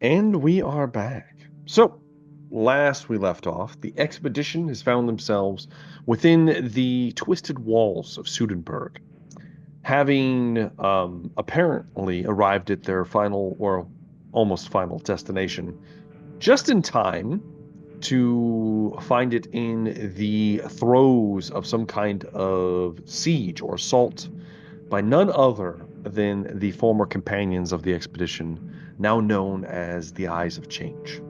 And we are back. So, last we left off, the expedition has found themselves within the twisted walls of Sudenburg, having apparently arrived at their final or almost final destination just in time to find it in the throes of some kind of siege or assault by none other than the former companions of the expedition, now known as the Eyes of Change.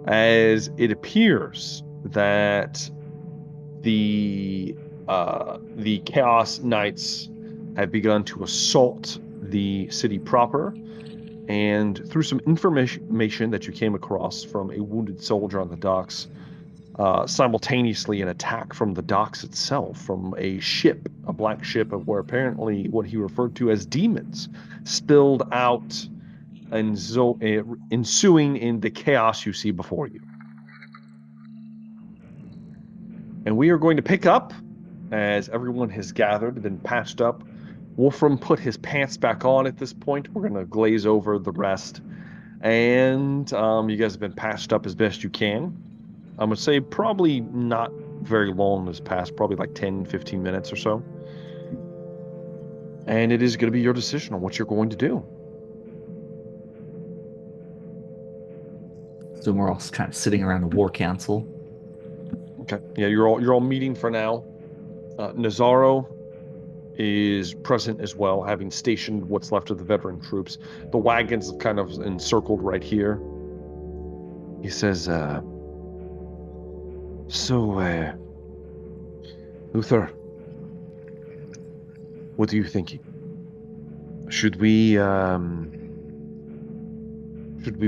As it appears that the Chaos Knights have begun to assault the city proper, and through some information that you came across from a wounded soldier on the docks, simultaneously an attack from the docks itself, from a ship, a black ship, of where apparently what he referred to as demons spilled out and ensuing in the chaos you see before you. And we are going to pick up as everyone has gathered, been patched up. Wolfram put his pants back on at this point. We're going to glaze over the rest. And you guys have been patched up as best you can. I'm going to say probably not very long has passed, probably like 10, 15 minutes or so. And it is going to be your decision on what you're going to do. So we're all kind of sitting around a war council. Okay. Yeah, you're all meeting for now. Nazaro is present as well, having stationed what's left of the veteran troops. The wagons have kind of encircled right here. He says, Luther, what are you thinking? Should we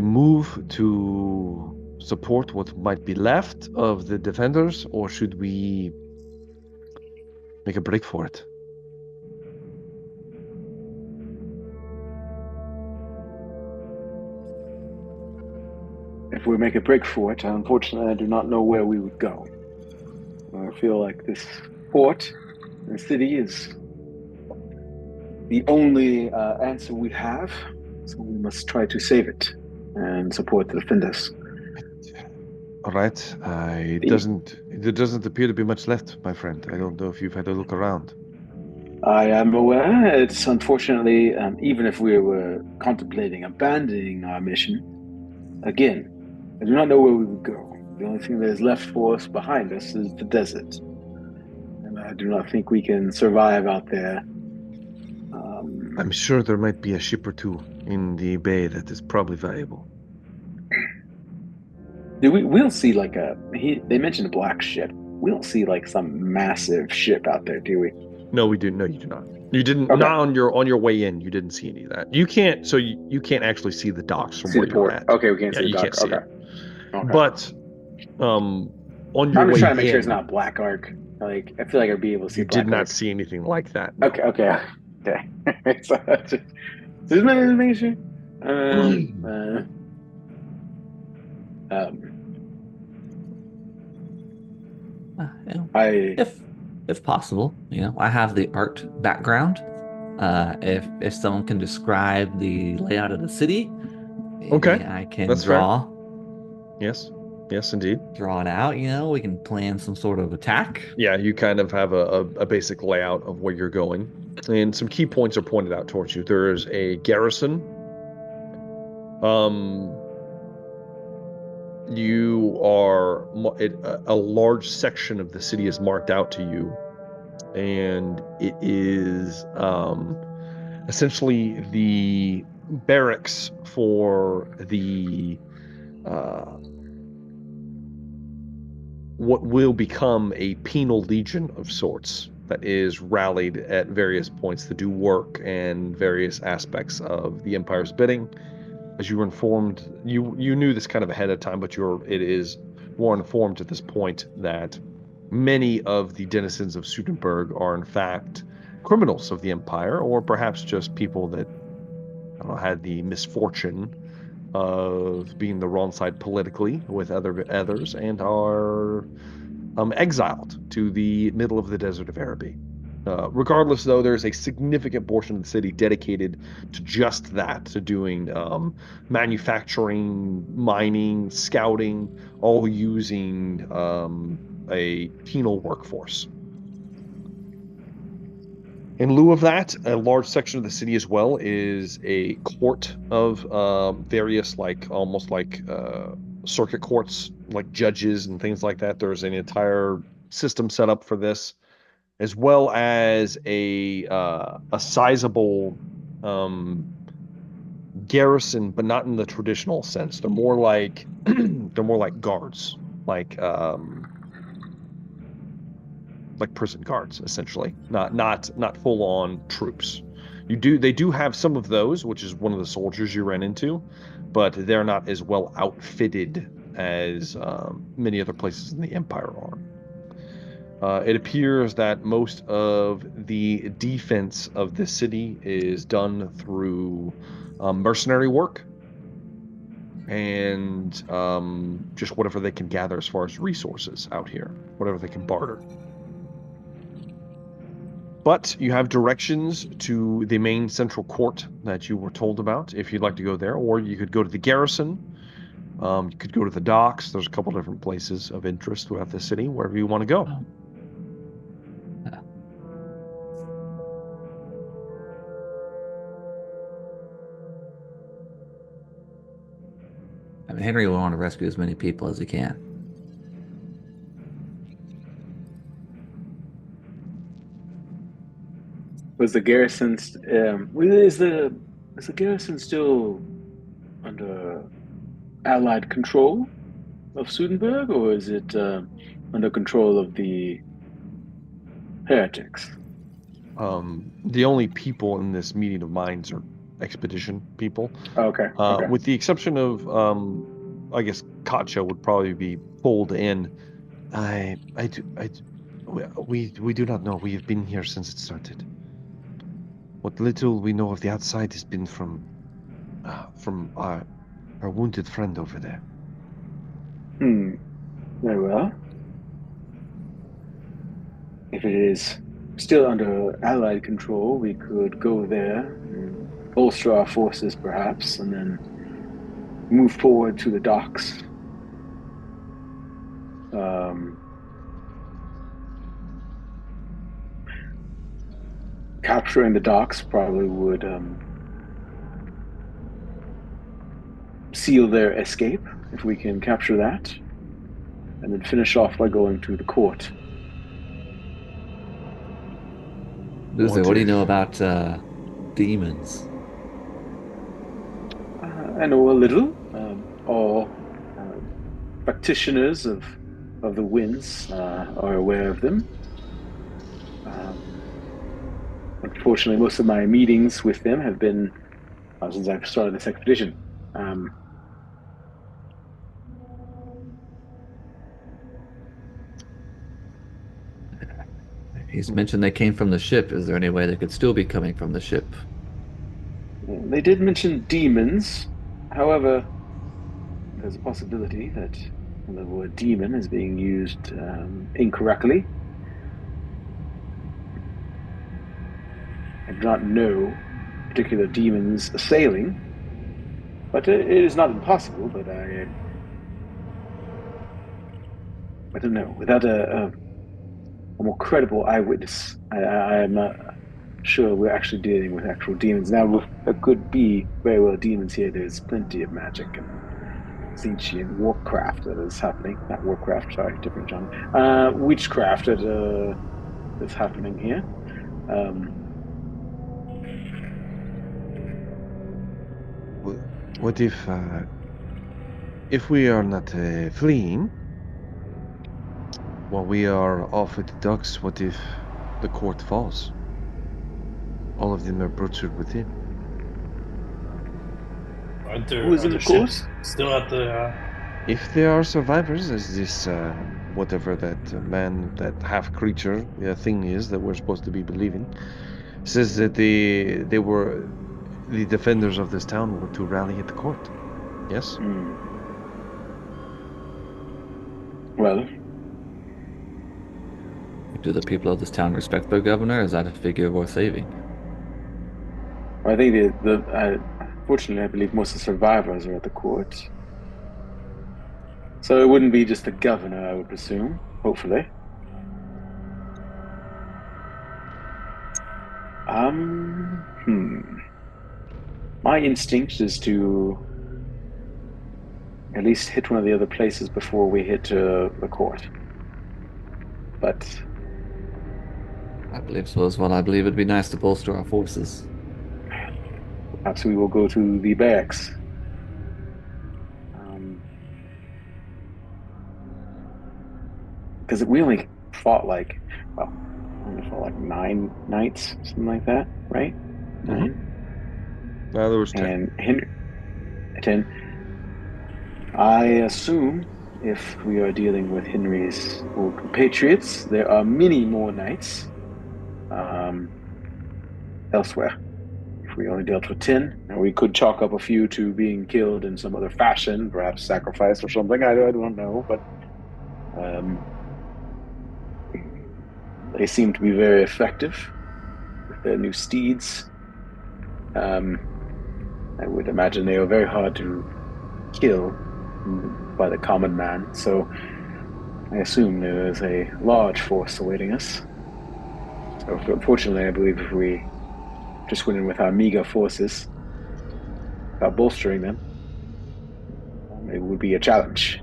move to support what might be left of the defenders, or should we make a break for it? If we make a break for it, unfortunately, I do not know where we would go. I feel like this fort, the city, is the only answer we have, so we must try to save it and support the defenders. All right. There doesn't appear to be much left, my friend. I don't know if you've had a look around. I am aware. It's unfortunately, even if we were contemplating abandoning our mission, again, I do not know where we would go. The only thing that is left for us behind us is the desert. And I do not think we can survive out there. I'm sure there might be a ship or two in the bay that is probably valuable. We'll see like they mentioned a black ship. We don't see like some massive ship out there, do we? No, we do. No, you do not. You didn't. Okay. Not on your way in. You didn't see any of that. You can't. So you can't actually see the docks from where you're at. Okay, we can't see the you dock. can't see Okay. it. But on your way in, I'm just trying to make sure it's not black arc. Like I feel like I'd be able to see. You did not see anything like that. No. Okay. So just making sure. If possible, I have the art background. If someone can describe the layout of the city, okay, I can that's draw. Fair. Yes, indeed. Draw it out. We can plan some sort of attack. Yeah, you kind of have a basic layout of where you're going, and some key points are pointed out towards you. There is a garrison. You are a large section of the city is marked out to you, and it is essentially the barracks for the what will become a penal legion of sorts that is rallied at various points to do work and various aspects of the Empire's bidding. As you were informed, you knew this kind of ahead of time, but it is more informed at this point that many of the denizens of Sudenburg are in fact criminals of the Empire, or perhaps just people that had the misfortune of being the wrong side politically with others and are exiled to the middle of the desert of Araby. Regardless, though, there's a significant portion of the city dedicated to just that, to doing manufacturing, mining, scouting, all using a penal workforce. In lieu of that, a large section of the city as well is a court of various, almost like circuit courts, like judges and things like that. There's an entire system set up for this, as well as a sizable garrison, but not in the traditional sense. They're more like guards, like prison guards, essentially. Not full on troops. They do have some of those, which is one of the soldiers you ran into, but they're not as well outfitted as many other places in the Empire are. It appears that most of the defense of the city is done through mercenary work and just whatever they can gather as far as resources out here, whatever they can barter. But you have directions to the main central court that you were told about if you'd like to go there, or you could go to the garrison. You could go to the docks. There's a couple different places of interest throughout the city, wherever you want to go. I mean, Henry will want to rescue as many people as he can. Was the garrison? Is the garrison still under Allied control of Sudenburg, or is it under control of the heretics? The only people in this meeting of minds are expedition people. Okay. With the exception of, I guess Katja would probably be pulled in. We do not know. We have been here since it started. What little we know of the outside has been from our wounded friend over there. Very well. If it is still under Allied control, we could go there and bolster our forces, perhaps, and then move forward to the docks. Capturing the docks probably would seal their escape, if we can capture that, and then finish off by going to the court. Luther, what do you know about demons? I know a little. All practitioners of the winds are aware of them. Unfortunately, most of my meetings with them have been since I've started this expedition. He's mentioned they came from the ship. Is there any way they could still be coming from the ship? They did mention demons. However, there's a possibility that the word demon is being used incorrectly. I do not know particular demons assailing, but it is not impossible. But I don't know. Without a more credible eyewitness, I am not sure we're actually dealing with actual demons. Now, there could be very well demons here. There's plenty of magic and Zinchian warcraft that is happening. Not warcraft, sorry, different genre. Witchcraft that is happening here. What if we are not fleeing while we are off at the docks? What if the court falls? All of them are butchered within. Who is in the court? Still at the. If there are survivors, as this whatever that man, that half creature thing is that we're supposed to be believing, says that they were the defenders of this town were to rally at the court. Yes? Well, Do the people of this town respect their governor? Is that a figure worth saving? I think fortunately, I believe most of the survivors are at the court. So it wouldn't be just the governor, I would presume, hopefully. My instinct is to at least hit one of the other places before we hit the court. But I believe so as well. I believe it'd be nice to bolster our forces. perhaps we will go to the barracks. Because we only fought only fought like 9 nights, something like that, right? 9. There was 10. And Henry, 10. I assume if we are dealing with Henry's old compatriots, there are many more knights elsewhere. If we only dealt with 10, and we could chalk up a few to being killed in some other fashion, perhaps sacrifice or something. I don't know, but they seem to be very effective with their new steeds. I would imagine they are very hard to kill by the common man, so I assume there is a large force awaiting us. So unfortunately, I believe if we just went in with our meager forces without bolstering them, it would be a challenge.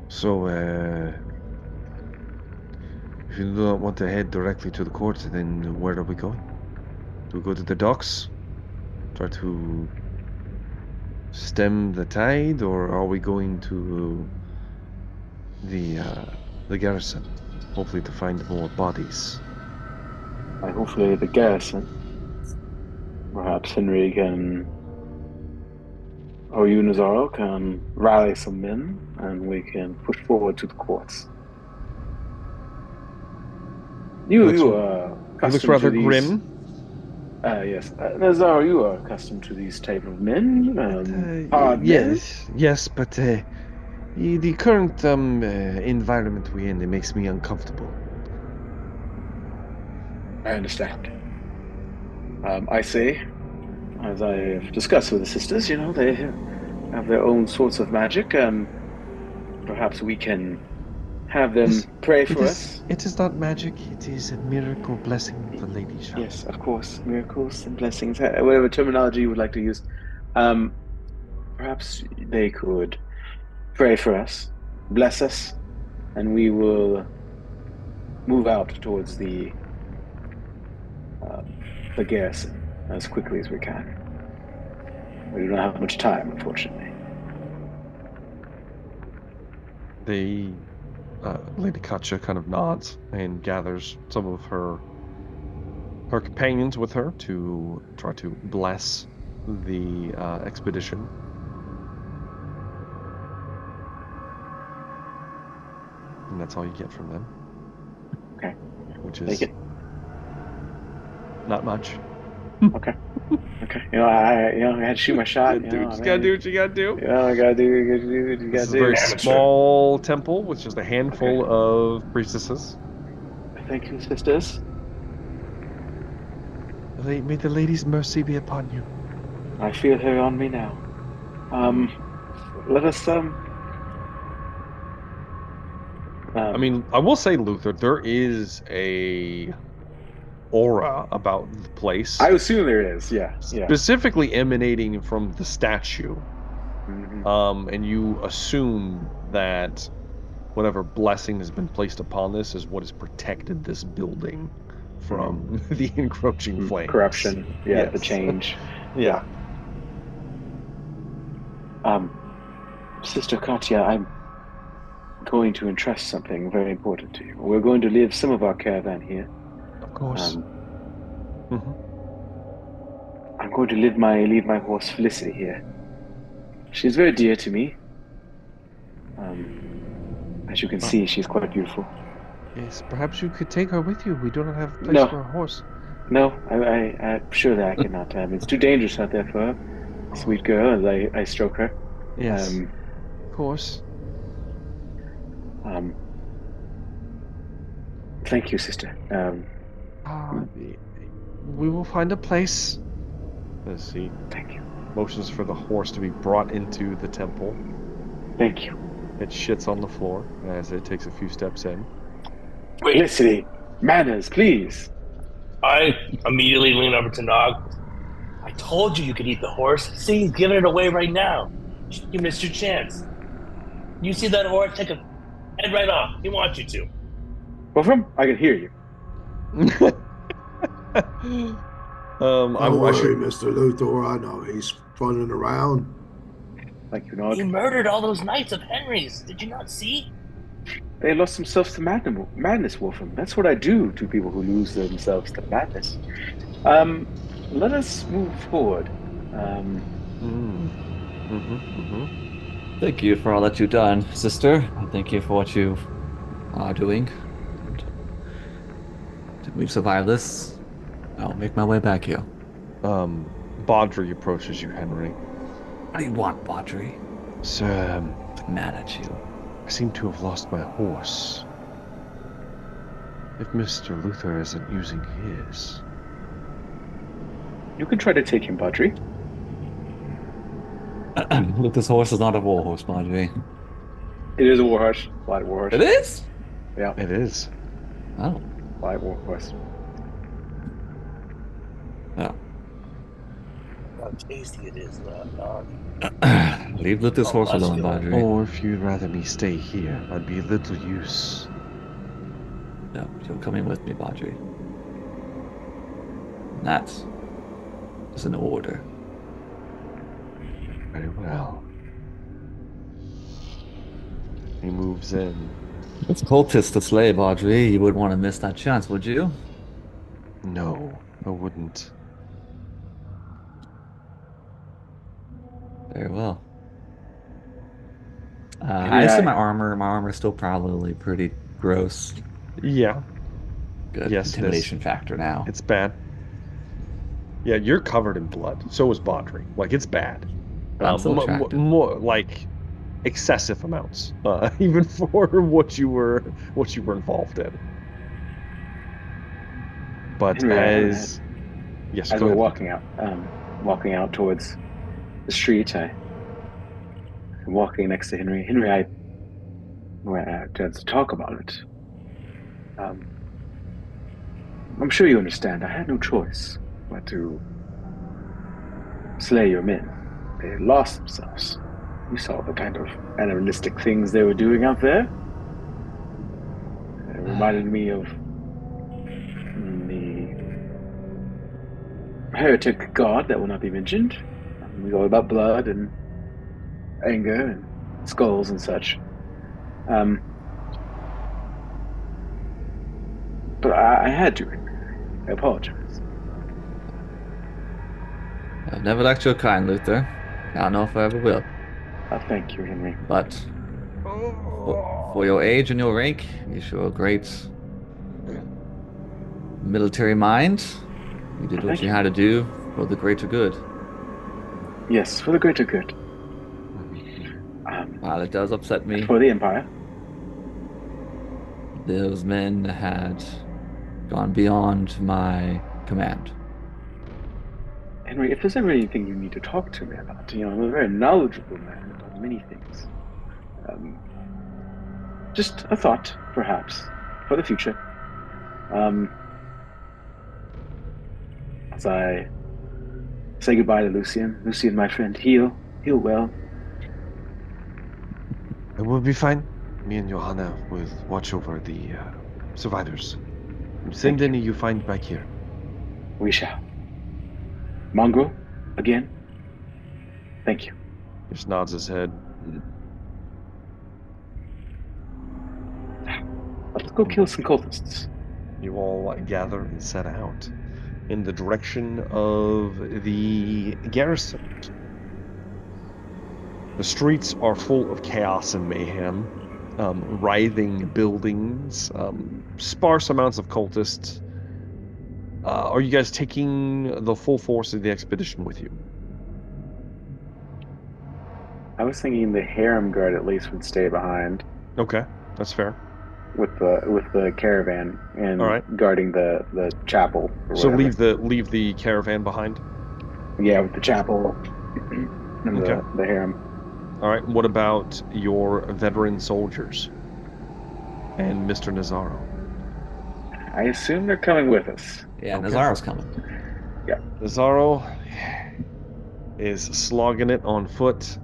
So, if you do not want to head directly to the court, then where are we going? Do we go to the docks? Try to stem the tide, or are we going to the garrison? Hopefully to find more bodies. Hopefully the garrison. Perhaps Henry can, or you, Nazaro, can rally some men, and we can push forward to the courts. You are accustomed He looks rather to these, grim. Yes, Nazaro, you are accustomed to these type of men. Hard men. Yes, but the current environment we're in, it makes me uncomfortable. I understand. I say, as I have discussed with the sisters, they have their own sorts of magic, and perhaps we can have them pray for us. It is not magic, it is a miracle blessing the Lady Shah. Yes, of course, miracles and blessings, whatever terminology you would like to use. Perhaps they could pray for us, bless us, and we will move out towards the garrison as quickly as we can. We do not have much time, unfortunately. Lady Katja kind of nods and gathers some of her companions with her to try to bless the expedition. And that's all you get from them. Okay. Which is not much. Okay. I had to shoot my shot. Just gotta do what you gotta do. I gotta do what you gotta do. This is a very small temple with just a handful of priestesses. Thank you, sisters. May the lady's mercy be upon you. I feel her on me now. Let us I mean, I will say, Luther, there is a aura about the place. I assume there is, yeah. Specifically emanating from the statue. Mm-hmm. And you assume that whatever blessing has been placed upon this is what has protected this building from the encroaching flames. Corruption, Yes. The change. Yeah. Sister Katya, I'm going to entrust something very important to you. We're going to leave some of our caravan here. Of course. I'm going to leave my horse Felicity here. She's very dear to me. As you can see, she's quite beautiful. Yes, perhaps you could take her with you. We do not have a place for a horse. No, I'm sure that I cannot. It's too dangerous out there for her. Sweet girl, as I stroke her. Yes. course. Thank you, sister. We will find a place. As he Thank you. motions for the horse to be brought into the temple. Thank you. It shits on the floor as it takes a few steps in. Felicity, manners, please. I immediately lean over to Nog. I told you could eat the horse. See, he's giving it away right now. You missed your chance. You see that horse? Take a head right off. He wants you to. Wolfram, I can hear you. Don't worry, should... Mr. Luthor. I know he's running around. Thank you, Nog. He murdered all those knights of Henry's. Did you not see? They lost themselves to madness, Wolfram. That's what I do to people who lose themselves to madness. Let us move forward. Thank you for all that you've done, sister. And thank you for what you are doing. We've survived this. I'll make my way back here. Baudry approaches you, Henry. What do you want, Baudry? Sir, I'm mad at you. I seem to have lost my horse. If Mr. Luther isn't using his... You can try to take him, Baudry. Look, this horse is not a war horse, Baudry. It is a war horse. Light war horse. It is? Yeah. It is. Oh. Light war horse. Oh. How tasty it is, Nog. Leave this horse alone, Baudry. Or if you'd rather me stay here, I'd be little use. No, you're coming with me, Baudry. That is an order. Very well. He moves in. It's cultists to slay, Baudry. You wouldn't want to miss that chance, would you? No, I wouldn't. Very well. I assume my armor is still probably pretty gross. Yeah. Good. Yes, Intimidation factor now. It's bad. Yeah, you're covered in blood. So is Baudry. Like, it's bad. I'm so attractive. More like excessive amounts, even for what you were involved in. But Henry, as we're walking out towards the street, I'm walking next to Henry. Henry, I had to talk about it. I'm sure you understand. I had no choice but to slay your men. They lost themselves. You saw the kind of animalistic things they were doing out there. It reminded me of the heretic god that will not be mentioned. It was all about blood and anger and skulls and such. But I had to. I apologize. I've never liked your kind, Luther. I don't know if I ever will. Thank you, Henry. But for your age and your rank, you show a great military mind. You did what you had to do for the greater good. Yes, for the greater good. While it does upset me, for the Empire. Those men had gone beyond my command. Henry, if there's ever anything you need to talk to me about, I'm a very knowledgeable man about many things. Just a thought, perhaps, for the future. As I say goodbye to Lucian. Lucian, my friend, heal well. It will be fine. Me and Johanna will watch over the survivors. Send any you find back here. We shall. Mongrel, again, thank you. He just nods his head. Let's go kill some cultists. You all gather and set out in the direction of the garrison. The streets are full of chaos and mayhem, writhing buildings, sparse amounts of cultists. Are you guys taking the full force of the expedition with you? I was thinking the harem guard at least would stay behind Okay, that's fair. with the caravan and All right. guarding the chapel or So whatever. leave the caravan behind. Yeah, with the chapel and Okay. the harem. All right. What about your veteran soldiers and Mr. Nazaro? I assume they're coming with us. Yeah, Okay. Nazaro's coming. Nazaro is slogging it on foot.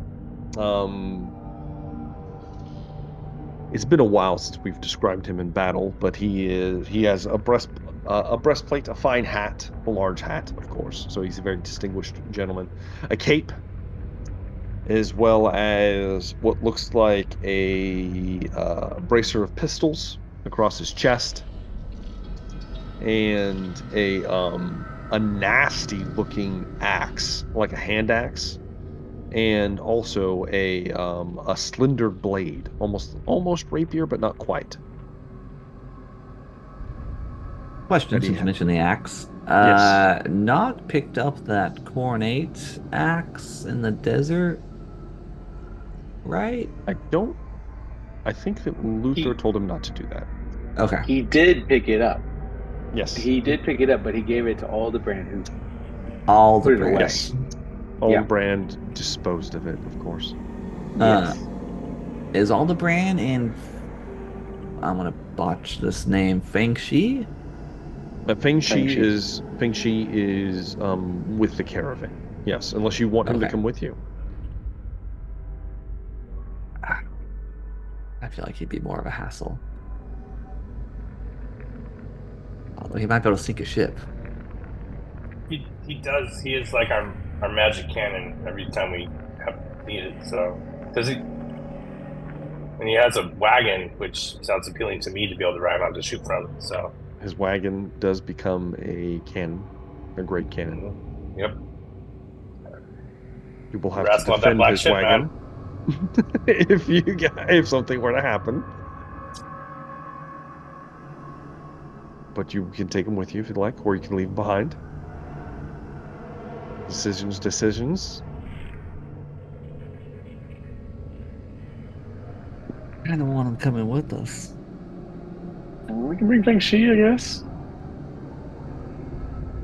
It's been a while since we've described him in battle, but he has a breastplate, a fine hat, a large hat, of course. So he's a very distinguished gentleman. A cape, as well as what looks like a bracer of pistols across his chest, and a nasty looking axe, like a hand axe, and also a slender blade, almost rapier, but not quite. Question, That he since you had. mentioned the axe. Yes. Nog picked up that cornate axe in the desert, right? I think that Luther told him not to do that. Okay. He did pick it up. Yes. He did pick it up, but he gave it to Aldebrand, who All the put it brand. away. Yes. Yeah. Brand disposed of it, of course. Yes. Is Aldebrand in, I'm gonna botch this name, Feng Shi? Feng Shi Shi. is with the caravan. Yes, unless you want him to Okay. come with you. I feel like he'd be more of a hassle. Although he might be able to sink a ship. He does. He is like our magic cannon every time we have needed. So does he? And he has a wagon, which sounds appealing to me to be able to ride on to shoot from. So His wagon does become a cannon, a great cannon. yep. You will have Rascal to of that defend black his ship, wagon if something were to happen. But you can take him with you if you'd like, or you can leave him behind. Decisions. I kind of want him coming with us. We can bring Feng Shi, I guess.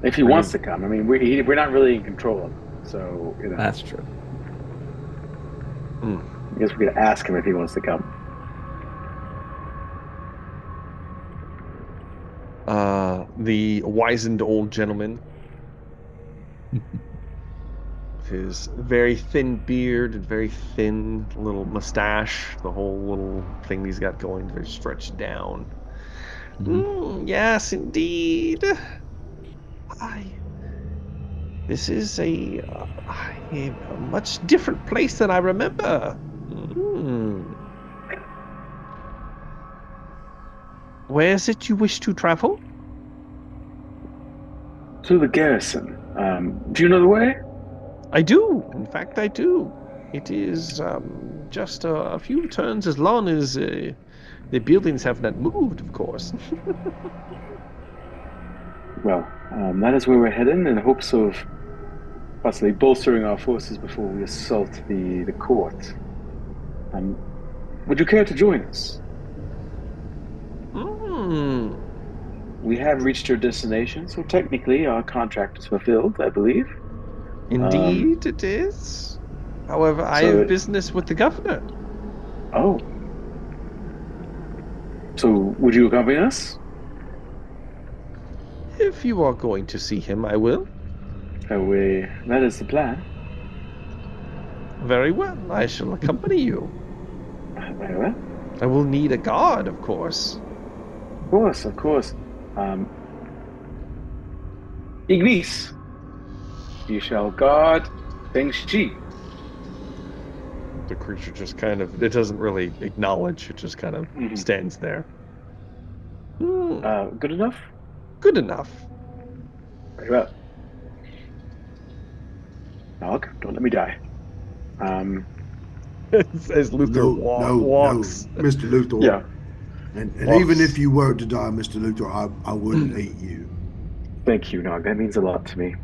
If he wants to come. I mean, we're not really in control of him. So, That's true. I guess we could ask him if he wants to come. The wizened old gentleman, with his very thin beard and very thin little mustache, the whole little thing he's got going, very stretched down. Yes, indeed. This is a much different place than I remember. Where is it you wish to travel? To the garrison. Do you know the way? I do. In fact, I do. It is just a few turns as long as the buildings have not moved, of course. Well, that is where we're heading in hopes of possibly bolstering our forces before we assault the court. Would you care to join us? We have reached your destination, so technically our contract is fulfilled, I believe. Indeed, it is. However, I have business with the governor. Oh. So, would you accompany us? If you are going to see him, I will. That is the plan. Very well. I shall accompany you. Very well. I will need a guard, of course. Of course. Ignis, you shall guard Feng Shi. The creature just it doesn't really acknowledge, it just kind of stands there. Good enough? Good enough. Very well. Nog, don't let me die. As Luther walks. No, Mr. Luther. Yeah. And even if you were to die, Mr. Luther, I wouldn't hate you. Thank you, Nog. That means a lot to me.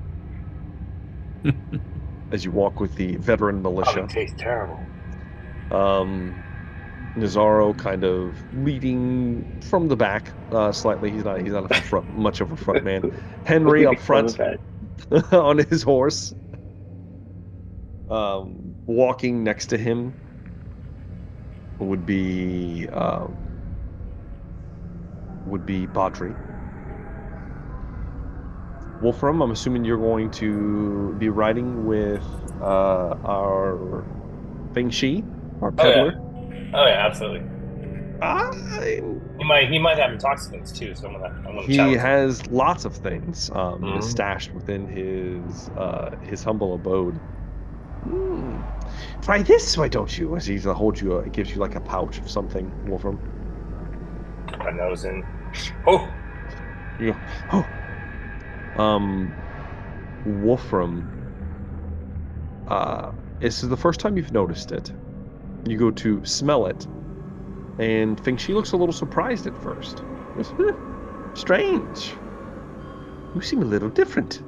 As you walk with the veteran militia. It tastes terrible. Nazaro kind of leading from the back slightly. He's not much of a front man. Henry up front on his horse. Walking next to him would be Badri. Wolfram, I'm assuming you're going to be riding with our Feng Shi, our peddler. Oh yeah, absolutely. He might have intoxicants too, so I'm gonna he has lots of things stashed within his humble abode. Try this, why don't you? As he holds you, it gives you like a pouch of something, Wolfram. My nose in. Oh. You go. Oh. Wolfram. This is the first time you've noticed it. You go to smell it, and Feng Shi looks a little surprised at first. Strange. You seem a little different.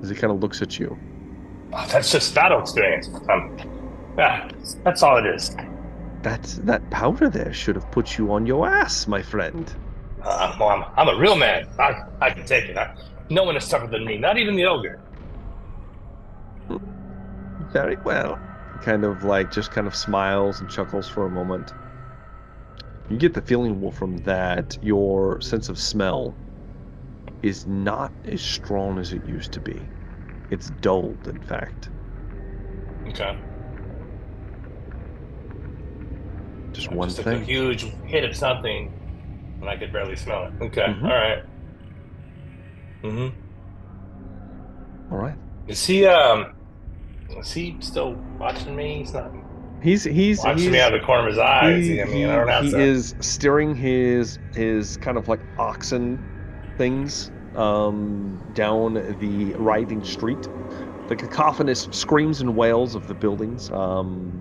As he kind of looks at you. Oh, that's just battle experience. Yeah, that's all it is. That powder there should have put you on your ass, my friend. Well, I'm a real man. I can take it. No one is tougher than me, not even the ogre. Very well. He kind of smiles and chuckles for a moment. You get the feeling, Wolfram, that your sense of smell is not as strong as it used to be. It's dulled, in fact. Okay. Just one thing. thing. A huge hit of something, and I could barely smell it. Okay. All right. All right. Is he still watching me? He's not. He's watching me out of the corner of his eyes. I don't have he to. is steering his kind of like oxen things down the riding street. The cacophonous screams and wails of the buildings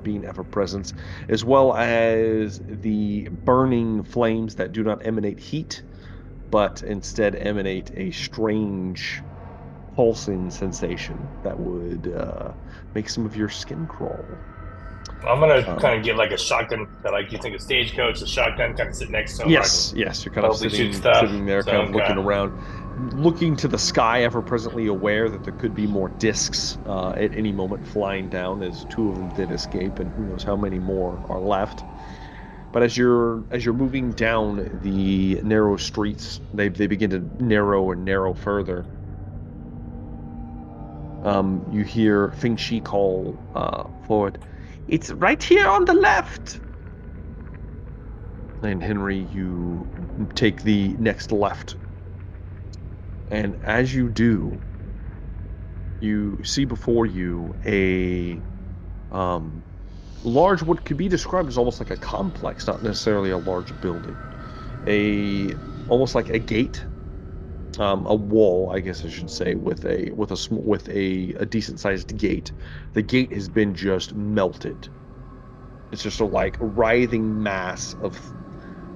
being ever present, as well as the burning flames that do not emanate heat, but instead emanate a strange pulsing sensation that would make some of your skin crawl. I'm gonna kind of get like a shotgun, like you think a stagecoach, a shotgun, kind of sit next to him. Yes, you're kind of sitting there, kind of looking around, looking to the sky, ever presently aware that there could be more discs at any moment flying down, as 2 of them did escape, and who knows how many more are left. But as you're moving down the narrow streets, they begin to narrow and narrow further. You hear Feng Shi call forward. It's right here on the left. And Henry, you take the next left. And as you do, you see before you a large, what could be described as almost like a complex, not necessarily a large building. Almost like a gate, a wall, I guess I should say, with a decent sized gate. The gate has been just melted. It's just a writhing mass of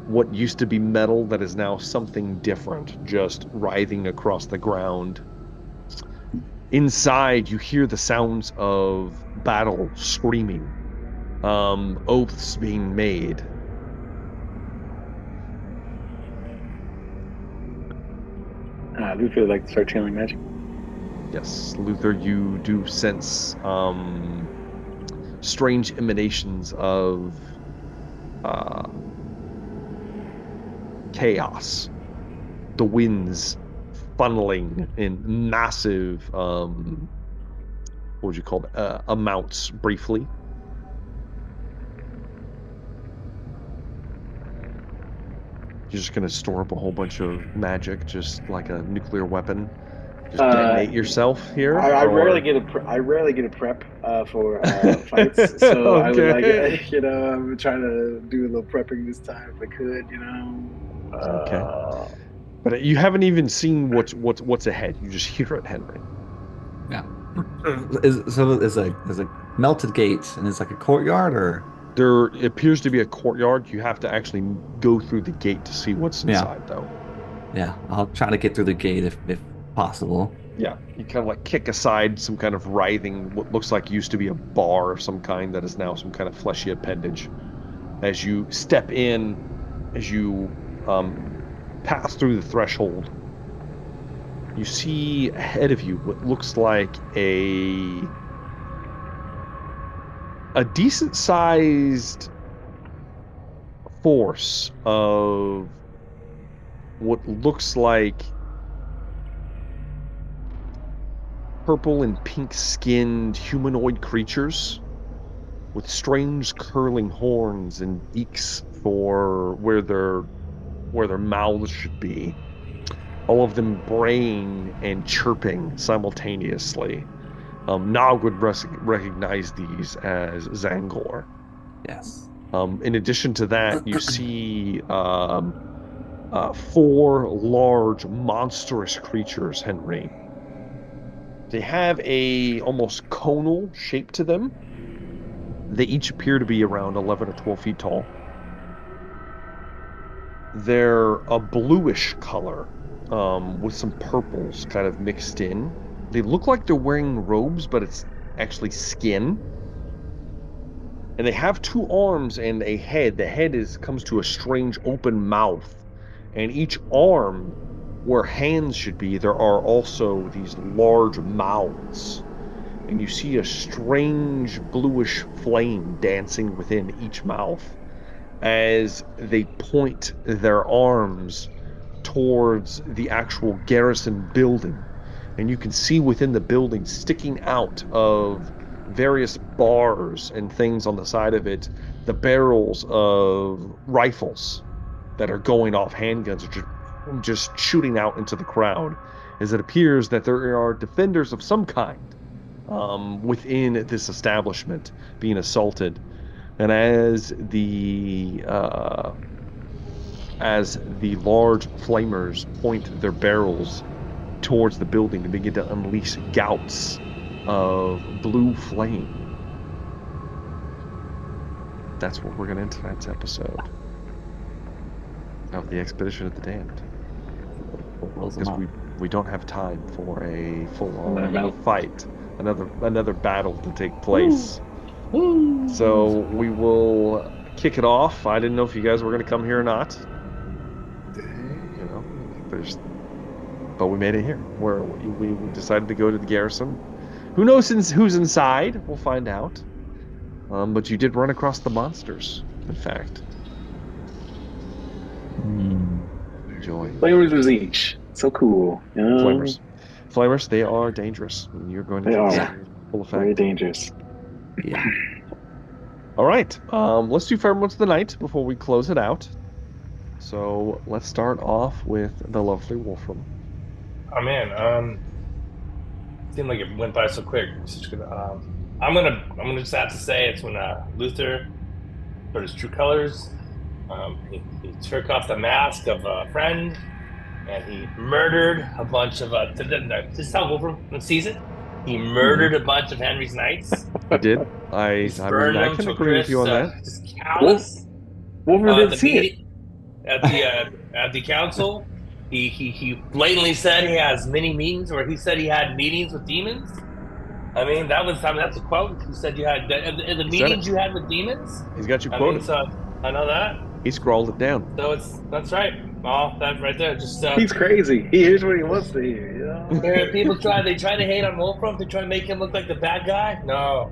what used to be metal that is now something different, just writhing across the ground. Inside, you hear the sounds of battle, screaming, oaths being made. Luther would like to start channeling magic. Yes, Luther, you do sense strange emanations of chaos. The winds funneling in massive, what would you call it, amounts briefly. You're just going to store up a whole bunch of magic, just like a nuclear weapon. Just detonate yourself here. I rarely get a prep for fights, so okay. I would like I'm trying to do a little prepping this time if I could, Okay. But you haven't even seen what's ahead. You just hear it, Henry. Yeah. So there's a melted gate, and it's like a courtyard, or there appears to be a courtyard. You have to actually go through the gate to see what's inside, though. Yeah, I'll try to get through the gate if possible. Yeah, you kind of like kick aside some kind of writhing, what looks like used to be a bar of some kind that is now some kind of fleshy appendage. As you step in, as you pass through the threshold, you see ahead of you what looks like a decent sized force of what looks like purple and pink skinned humanoid creatures with strange curling horns and beaks for where their mouths should be. All of them braying and chirping simultaneously. Nog would recognize these as Zangor. Yes. In addition to that, you see 4 large, monstrous creatures, Henry. They have a almost conal shape to them. They each appear to be around 11 or 12 feet tall. They're a bluish color, with some purples kind of mixed in. They look like they're wearing robes, but it's actually skin. And they have 2 arms and a head. The head comes to a strange open mouth. And each arm, where hands should be, there are also these large mouths. And you see a strange bluish flame dancing within each mouth as they point their arms towards the actual garrison building. And you can see within the building, sticking out of various bars and things on the side of it, the barrels of rifles that are going off, handguns are just shooting out into the crowd, as it appears that there are defenders of some kind within this establishment being assaulted. And as the large flamers point their barrels towards the building and begin to unleash gouts of blue flame, that's what we're going to end tonight's episode of the Expedition of the Damned. Because we don't have time for a full-on fight, another battle to take place. So we will kick it off. I didn't know if you guys were going to come here or not. You know, but we made it here. Where we decided to go to the garrison. Who knows who's inside? We'll find out. But you did run across the monsters, in fact. Enjoy. Flamers was each. So cool. Flamers, they are dangerous. You're going to take full effect. Very dangerous. Yeah. All right. Let's do Fair Moments of the Night before we close it out. So let's start off with the lovely Wolfram. Oh man, seemed like it went by so quick. I'm gonna just have to say it's when Luther showed his true colors. He took off the mask of a friend, and he murdered a bunch of. This is how Wolfram sees it. He murdered a bunch of Henry's knights. I did. I can agree with you on that. Just callous. Wolfram didn't see it. At the council, he blatantly said he has many meetings, or he said he had meetings with demons. I mean, that's a quote. He said you had the meetings you had with demons. He's got you quoted. I know that. He scrawled it down. So that's right. Well, that right there. Just he's crazy. He hears what he wants to hear. You know? People try to hate on Wolfram to try to make him look like the bad guy. No,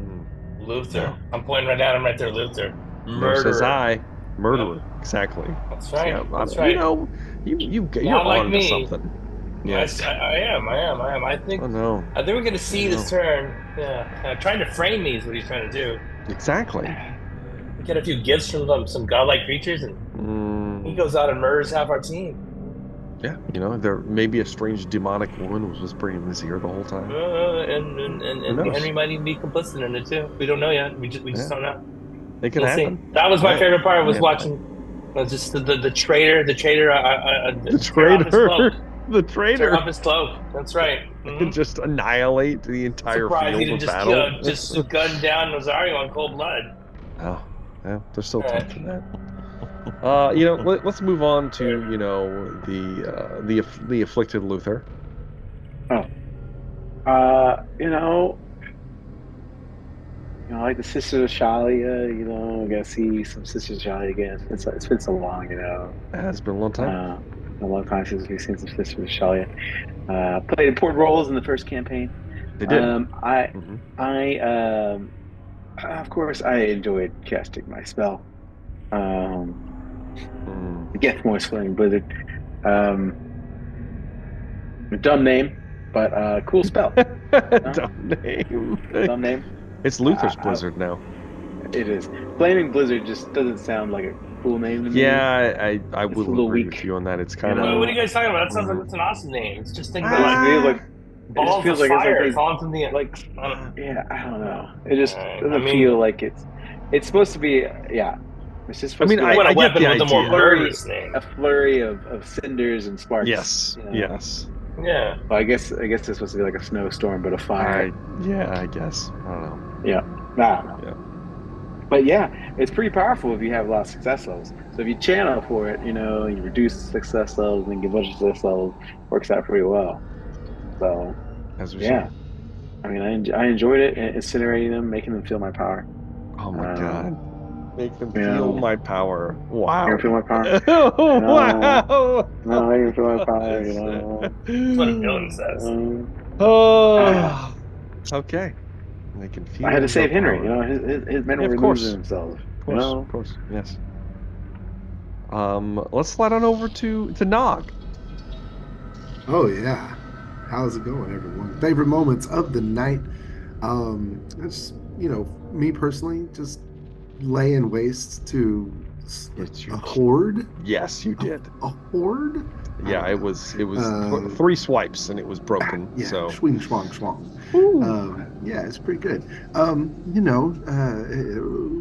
Luther. No. I'm pointing right at him right there, Luther. Murderer. Says I. Murderer. Yeah. Exactly. That's right. Yeah, that's right. You know, you're on to something. Yes. I am. I think. Oh no. I think we're going to see this turn. Yeah. Trying to frame me is what he's trying to do. Exactly. We get a few gifts from some godlike creatures, and he goes out and murders half our team. Yeah, you know, there may be a strange demonic woman was whispering in his ear the whole time. And Henry might even be complicit in it too. We don't know yet. We just don't know. It can happen. See. That was my favorite part. Was watching just the traitor. The traitor. The traitor. Tear off his cloak. That's right. And just annihilate the entire field of battle. Just gun down Rosario on cold blood. Oh, yeah, they're still tough for that. You know, let's move on to the afflicted Luther. Oh, You know, like the Sisters of Shalia, I gotta see some Sisters of Shalia again. It's been so long, It has been a long time. a long time since we've seen some Sisters of Shalia. Played important roles in the first campaign. They did. I, Hmm. of course, I enjoyed casting my spell. Um, Mm. Get more Flaming Blizzard. Um, a dumb name, but cool spell. Dumb name. Dumb name. It's I, Luther's I, Blizzard now. it is. Flaming Blizzard just doesn't sound like a cool name to me. Yeah, I It's a will little agree with weak, you on that. It's you kind What are of. you know. guys talking about? That sounds like Mhm. it's an awesome name. It's just think It about just like feels like balls of it's like fire they falling from the like I don't, yeah, I don't know. It just I doesn't mean, feel like it's supposed to be yeah. It's just I supposed mean, to be you like want I a get the weapon with a more idea. murderous name. a flurry of cinders and sparks, Yes, yes. Yeah. Well, I guess it's supposed to be like a snowstorm, but a fire. I guess. I don't know. Yeah. I don't know. Yeah. But yeah, it's pretty powerful if you have a lot of success levels. So if you channel for it, you reduce success levels and get a bunch of success levels, works out pretty well. So As we yeah, say. I mean, I enjoyed it, incinerating them, making them feel my power. Oh my Um, God. Make them you feel know, my power. you Wow. feel my power. No, Wow. no, I can feel my power. That's what a villain says. Ah, Oh, okay. They can I had feel to your save Henry. power. His men Yeah, of were losing course. themselves. Of course. Of course. Yes. Let's slide on over to Nog. Oh yeah. How's it going, everyone? Favorite moments of the night. It's me personally, just laying waste to Yes, a you. horde. Yes, you A, did. a horde? I Yeah, don't know. it was Um, three swipes and it was broken. yeah, So, swing, swang, swang. ooh, Yeah, it's pretty good.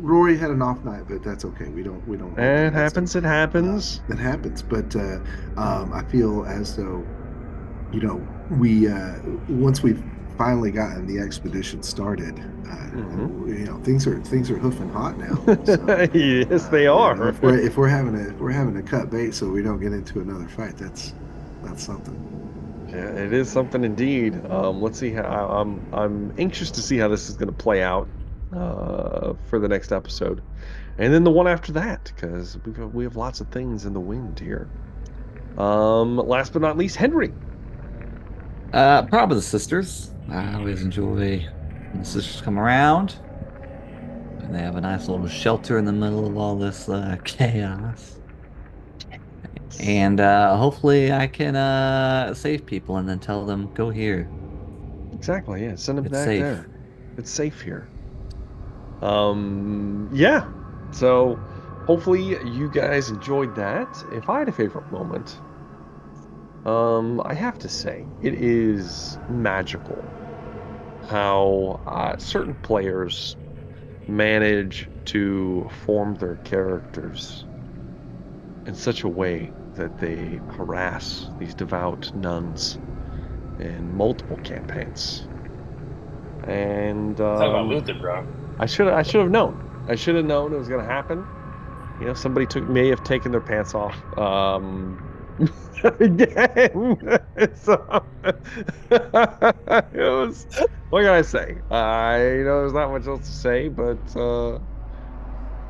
Rory had an off night, but that's okay. We don't hold that it against him. happens. It happens. That happens. But I feel as though we once we've finally gotten the expedition started, Hmm. things are hoofing hot now. So Yes, they are. if we're having to cut bait so we don't get into another fight, that's something. Yeah, it is something indeed. Let's see how I'm anxious to see how this is going to play out for the next episode, and then the one after that, because we have lots of things in the wind here. Last but not least, Henry. Probably the sisters. I always enjoy when the sisters come around. And they have a nice little shelter in the middle of all this chaos. And hopefully I can save people and then tell them, go here. Exactly. Yeah, send him It's back safe. there. It's safe here. Yeah. So hopefully you guys enjoyed that. If I had a favorite moment, I have to say it is magical how certain players manage to form their characters in such a way that they harass these devout nuns in multiple campaigns. And Talk about Luther, bro. I should have known. I should have known it was going to happen. Somebody may have taken their pants off. Again. So, it was. What can I say? There's not much else to say, but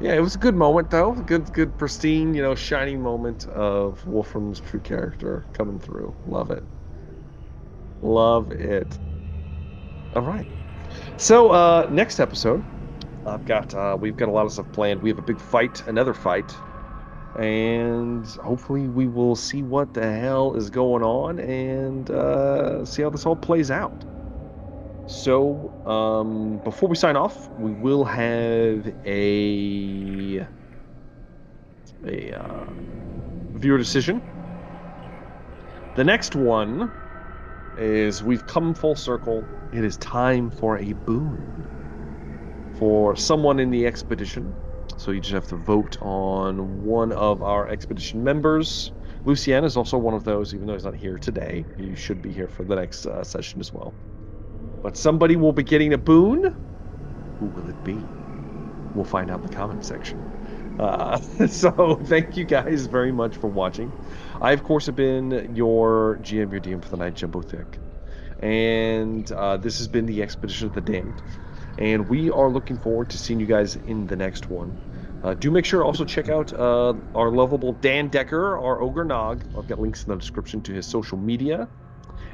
yeah, it was a good moment though. Good, pristine, shining moment of Wolfram's true character coming through. Love it. Love it. All right. So next episode, we've got a lot of stuff planned. We have a big fight, another fight, and hopefully we will see what the hell is going on and see how this all plays out. So before we sign off, we will have a viewer decision. The next one is we've come full circle. It is time for a boon for someone in the expedition. So you just have to vote on one of our expedition members. Lucien is also one of those, even though he's not here today. He should be here for the next session as well. But somebody will be getting a boon. Who will it be? We'll find out in the comment section. So thank you guys very much for watching. I, of course, have been your GM, your DM for the night, Jumbo Thick. And this has been the Expedition of the Damned. And we are looking forward to seeing you guys in the next one. Do make sure to also check out our lovable Dan Decker, our Ogre Nog. I've got links in the description to his social media.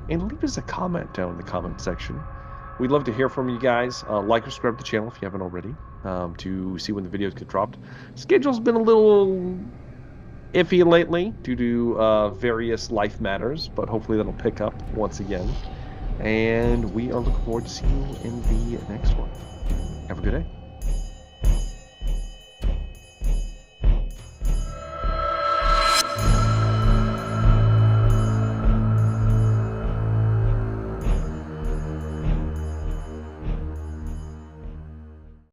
And leave us a comment down in the comment section. We'd love to hear from you guys. Like or subscribe to the channel if you haven't already, to see when the videos get dropped. Schedule's been a little iffy lately due to various life matters, but hopefully that'll pick up once again. And we are looking forward to seeing you in the next one. Have a good day.